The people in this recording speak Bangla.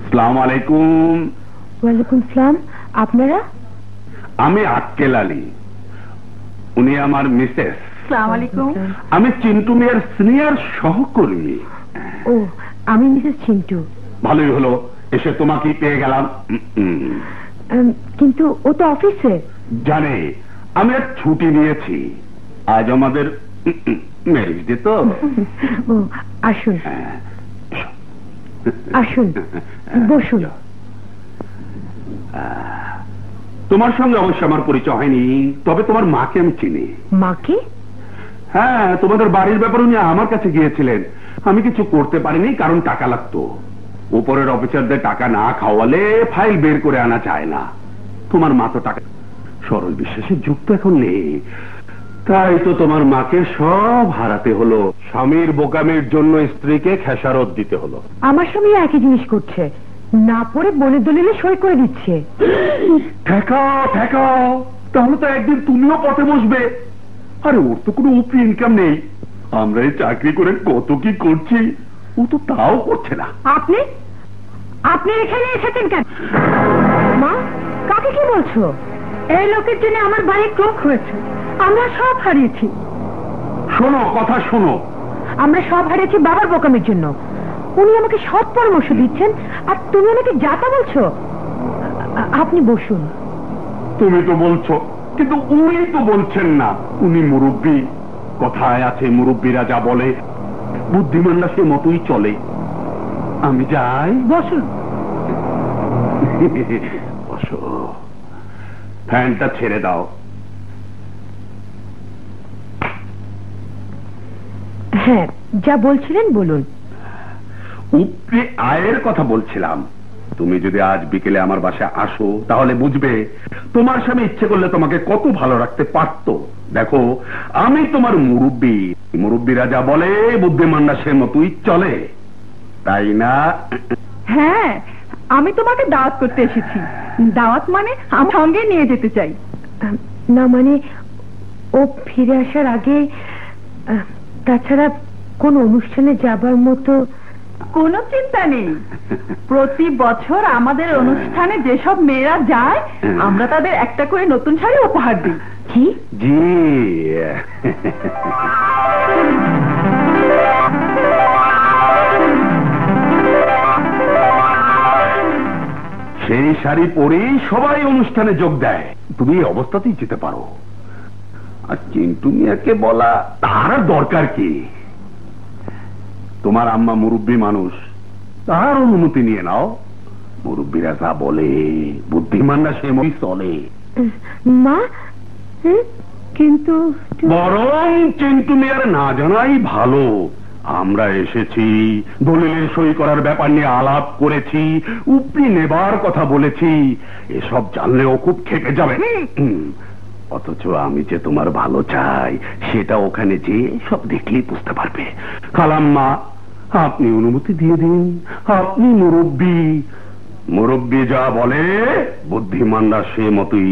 আসসালামু আলাইকুম। ওয়ালাইকুম সালাম। আপনারা? আমি আক্কেল আলী, উনি আমার মিসেস। আসসালামু আলাইকুম। আমি চিন্টু মিয়ার সিনিয়র সহকর্মী। ও, আমি মিসেস চিন্টু। ভালোই হলো, এসে তোমাকেই পেয়ে গেলাম। কিন্তু ও তো অফিসে। জানে, আমি আর ছুটি নিয়েছি। আজ আমাদের ম্যারেজ ডে তো। ও, আসুন আসুন, বসুন। তোমার সঙ্গে অবশ্য আমার পরিচয় হয়নি, তবে তোমার মাকে আমি চিনি। মাকে? হ্যাঁ, তোমাদের বাড়ির ব্যাপারে উনি আমার কাছে গিয়েছিলেন। আমি কিছু করতে পারিনি, কারণ টাকা লাগতো। উপরের অফিসারদের টাকা না খাওয়ালে ফাইল বের করে আনা যায় না। তোমার মা তো টাকা, সরল বিশ্বাসের যুগ তো এখন নেই, তাই তো তোমার মাকে সব হারাতে হলো। স্বামীর বোকামির জন্য স্ত্রীকে খেসারত দিতে হলো। আমার স্বামী একই জিনিস করছে, না পড়ে বনের দলিলে সই করে দিচ্ছে। ঠেকাও ঠেকাও, তাহলে তো একদিন তুমিও পথে বসবে। আরে ওর তো কোনো উপরি ইনকাম নেই। আমরা এই চাকরি করে কত কি করছি, ও তো তাও করছে না। আপনি আপনি এখানে এসেছেন কেন? মা, কাকে কি বলছো? এই লোকের জন্য আমার বাড়ি ক্লোক হয়েছে। আমরা সব হারিয়েছি। শোনো, কথা শোনো। আমরা সব হারিয়েছি বাবার বোকামির জন্য। উনি আমাকে সব পরামর্শ দিচ্ছেন, আর তুমি আমাকে যাতা বলছো। আপনি বসুন। তুমি তো বলছো, কিন্তু উনি তো বলছেন না। উনি মুরব্বী। কথায় আছে, মুরব্বীরা যা বলে বুদ্ধিমানরা সে মতোই চলে। আমি যাই। বসুন। বসো। ফ্যানটা ছেড়ে দাও। হ্যাঁ, যা বলছিলেন বলুন। উপরে আয়ের কথা বলছিলাম। তুমি যদি আজ বিকেলে আমার বাসায় আসো, তাহলে বুঝবে তোমার স্বামী ইচ্ছে করলে তোমাকে কত ভালো রাখতে পারত। দেখো, আমি তোমার মুরব্বী। মুরব্বীরা যা বলে বুদ্ধিমানরা সে মতোই চলে, তাই না? হ্যাঁ, আমি তোমাকে দাওয়াত করতে এসেছি। দাওয়াত মানে আমার সঙ্গে নিয়ে যেতে চাই। না মানে, ও ফিরে আসার আগে, তাছাড়া কোন অনুষ্ঠানে যাবার মতো কোনো চিন্তা নেই। প্রতি বছর আমাদের অনুষ্ঠানে যেসব মেয়েরা যায়, আমরা তাদের একটা করে নতুন শাড়ি উপহার দিই। কি? জি। সেই শাড়ি পরেই সবাই অনুষ্ঠানে যোগ দেয়। তুমি এই অবস্থাতেই যেতে পারো। আর চিন্টু মিয়াকে বলা তার দরকার কি? তোমার আম্মা মুরব্বী মানুষ, তার অনুমতি নিয়ে নাও। মুরব্বীরা যা বলে বুদ্ধিমানরা সে মতই চলে। মা, কিন্তু বরং চিন্টু মিয়ার না জানাই ভালো। আমরা এসেছি, দলিলের সই করার ব্যাপার নিয়ে আলাপ করেছি, উপরি নেবার কথা বলেছি। এসব জানলেও খুব খেপে যাবে। অথচ আমি যে তোমার ভালো চাই, সেটা ওখানে যে সব দেখলেই বুঝতে পারবে। খালাম্মা, আপনি অনুমতি দিয়ে দিন। আপনি মুরব্বী। মুরব্বী যা বলে বুদ্ধিমানরা সে মতোই